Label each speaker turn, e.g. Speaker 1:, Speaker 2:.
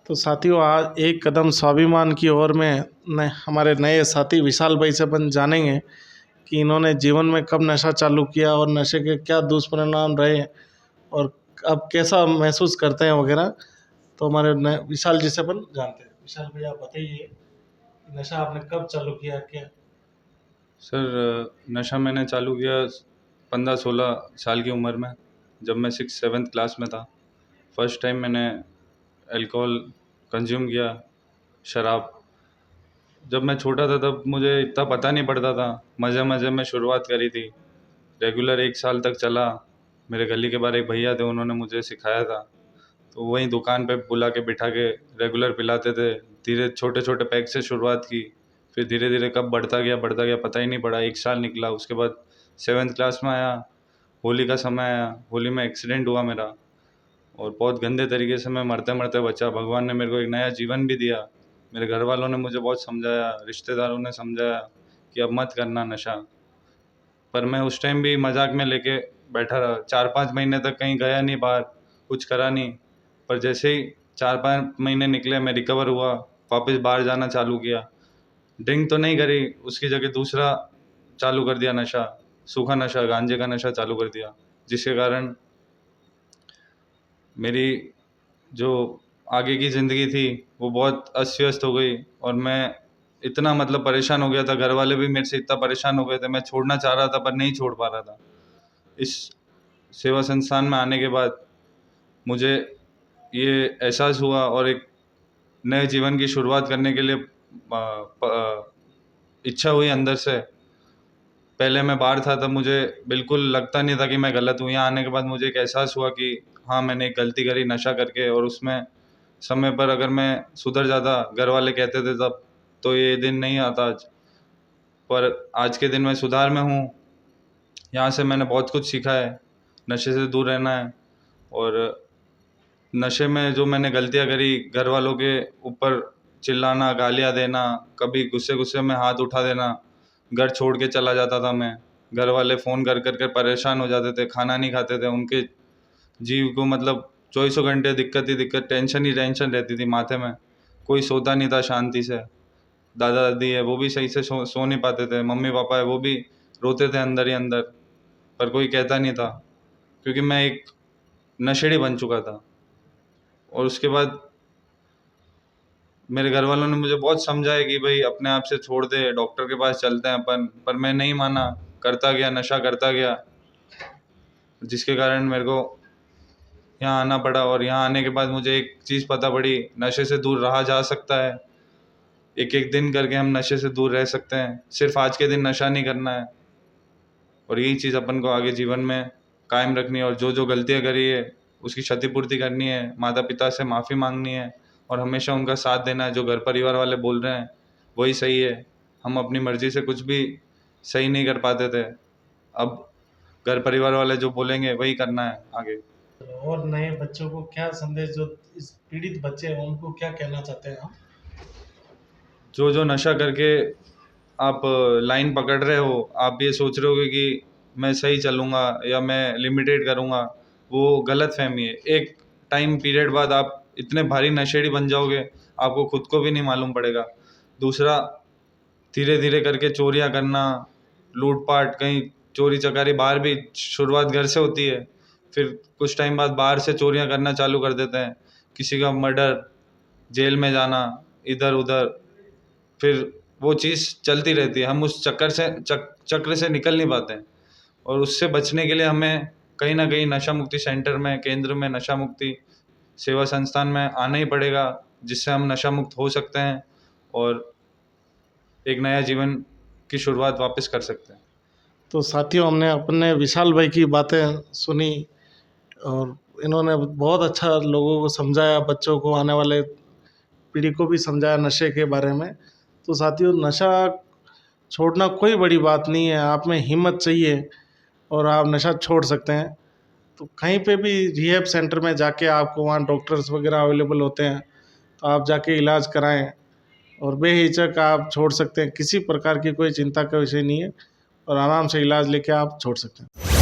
Speaker 1: तो साथियों, आज एक कदम स्वाभिमान की ओर में हमारे नए साथी विशाल भाई से अपन जानेंगे कि इन्होंने जीवन में कब नशा चालू किया और नशे के क्या दुष्परिणाम रहे और अब कैसा महसूस करते हैं वगैरह। तो हमारे नए विशाल जी से अपन जानते हैं। विशाल भैया, आप बताइए, नशा आपने कब चालू किया, क्या?
Speaker 2: सर, नशा मैंने चालू किया 15-16 साल की उम्र में, जब मैं 6th-7th क्लास में था। फर्स्ट टाइम मैंने अल्कोहल कंज्यूम किया, शराब। जब मैं छोटा था तब मुझे इतना पता नहीं पड़ता था, मज़े मज़े में शुरुआत करी थी। रेगुलर 1 साल तक चला। मेरे गली के बाहर एक भैया थे, उन्होंने मुझे सिखाया था, तो वहीं दुकान पे बुला के बिठा के रेगुलर पिलाते थे। धीरे छोटे छोटे पैक से शुरुआत की, फिर धीरे धीरे कब बढ़ता गया पता ही नहीं पड़ा। 1 साल निकला, उसके बाद 7th क्लास में आया, होली का समय आया। होली में एक्सीडेंट हुआ मेरा, और बहुत गंदे तरीके से मैं मरते मरते बचा। भगवान ने मेरे को एक नया जीवन भी दिया। मेरे घर वालों ने मुझे बहुत समझाया, रिश्तेदारों ने समझाया कि अब मत करना नशा, पर मैं उस टाइम भी मजाक में लेके बैठा रहा। 4-5 महीने तक कहीं गया नहीं बाहर, कुछ करा नहीं। पर जैसे ही 4-5 महीने निकले, मैं रिकवर हुआ, वापस बाहर जाना चालू किया। ड्रिंक तो नहीं करी, उसकी जगह दूसरा चालू कर दिया नशा, सूखा नशा, गांजे का नशा चालू कर दिया, जिसके कारण मेरी जो आगे की ज़िंदगी थी वो बहुत अस्त व्यस्त हो गई। और मैं इतना परेशान हो गया था, घर वाले भी मेरे से इतना परेशान हो गए थे, मैं छोड़ना चाह रहा था पर नहीं छोड़ पा रहा था। इस सेवा संस्थान में आने के बाद मुझे ये एहसास हुआ, और एक नए जीवन की शुरुआत करने के लिए इच्छा हुई अंदर से। पहले मैं बाहर था तब मुझे बिल्कुल लगता नहीं था कि मैं गलत हूँ। यहाँ आने के बाद मुझे एक एहसास हुआ कि हाँ, मैंने एक गलती करी नशा करके, और उसमें समय पर अगर मैं सुधर जाता, घर वाले कहते थे तब, तो ये दिन नहीं आता आज। पर आज के दिन मैं सुधार में हूँ। यहाँ से मैंने बहुत कुछ सीखा है, नशे से दूर रहना है। और नशे में जो मैंने गलतियाँ करी, घर वालों के ऊपर चिल्लाना, गालियाँ देना, कभी गुस्से गुस्से में हाथ उठा देना, घर छोड़ के चला जाता था मैं। घर वाले फ़ोन कर कर के परेशान हो जाते थे, खाना नहीं खाते थे। उनके जीव को चौबीसों घंटे दिक्कत ही दिक्कत, टेंशन ही टेंशन रहती थी माथे में। कोई सोता नहीं था शांति से। दादा दादी है, वो भी सही से सो नहीं पाते थे। मम्मी पापा है, वो भी रोते थे अंदर ही अंदर, पर कोई कहता नहीं था, क्योंकि मैं एक नशेड़ी बन चुका था। और उसके बाद मेरे घर वालों ने मुझे बहुत समझाया कि भाई अपने आप से छोड़ दे, डॉक्टर के पास चलते हैं अपन, पर मैं नहीं माना, करता गया, नशा करता गया, जिसके कारण मेरे को यहाँ आना पड़ा। और यहाँ आने के बाद मुझे एक चीज़ पता पड़ी, नशे से दूर रहा जा सकता है। एक एक दिन करके हम नशे से दूर रह सकते हैं, सिर्फ आज के दिन नशा नहीं करना है। और यही चीज़ अपन को आगे जीवन में कायम रखनी है, और जो जो गलतियाँ करी है उसकी क्षतिपूर्ति करनी है, माता पिता से माफ़ी मांगनी है, और हमेशा उनका साथ देना है। जो घर परिवार वाले बोल रहे हैं वही सही है। हम अपनी मर्ज़ी से कुछ भी सही नहीं कर पाते थे, अब घर परिवार वाले जो बोलेंगे वही करना है आगे।
Speaker 1: और नए बच्चों को क्या संदेश, जो इस पीड़ित बच्चे हैं उनको क्या कहना चाहते हैं आप?
Speaker 2: जो जो नशा करके आप लाइन पकड़ रहे हो, आप ये सोच रहे हो कि मैं सही चलूँगा या मैं लिमिटेड करूँगा, वो गलत फहमी है। एक टाइम पीरियड बाद आप इतने भारी नशेड़ी बन जाओगे, आपको खुद को भी नहीं मालूम पड़ेगा। दूसरा, धीरे धीरे करके चोरियाँ करना, लूटपाट, कहीं चोरी चकारी, बाहर भी शुरुआत घर से होती है, फिर कुछ टाइम बाद बाहर से चोरियाँ करना चालू कर देते हैं। किसी का मर्डर, जेल में जाना, इधर उधर, फिर वो चीज़ चलती रहती है। हम उस चक्र से निकल नहीं पाते हैं, और उससे बचने के लिए हमें कहीं ना कहीं नशा मुक्ति सेंटर में, केंद्र में, नशा मुक्ति सेवा संस्थान में आना ही पड़ेगा, जिससे हम नशा मुक्त हो सकते हैं और एक नया जीवन की शुरुआत वापस कर सकते हैं।
Speaker 1: तो साथियों, हमने अपने विशाल भाई की बातें सुनी और इन्होंने बहुत अच्छा लोगों को समझाया, बच्चों को, आने वाले पीढ़ी को भी समझाया नशे के बारे में। तो साथियों, नशा छोड़ना कोई बड़ी बात नहीं है, आप में हिम्मत चाहिए और आप नशा छोड़ सकते हैं। तो कहीं पे भी रिहैब सेंटर में जाके, आपको वहाँ डॉक्टर्स वगैरह अवेलेबल होते हैं, तो आप जाके इलाज कराएं और बेहिचक आप छोड़ सकते हैं। किसी प्रकार की कोई चिंता का विषय नहीं है और आराम से इलाज लेके आप छोड़ सकते हैं।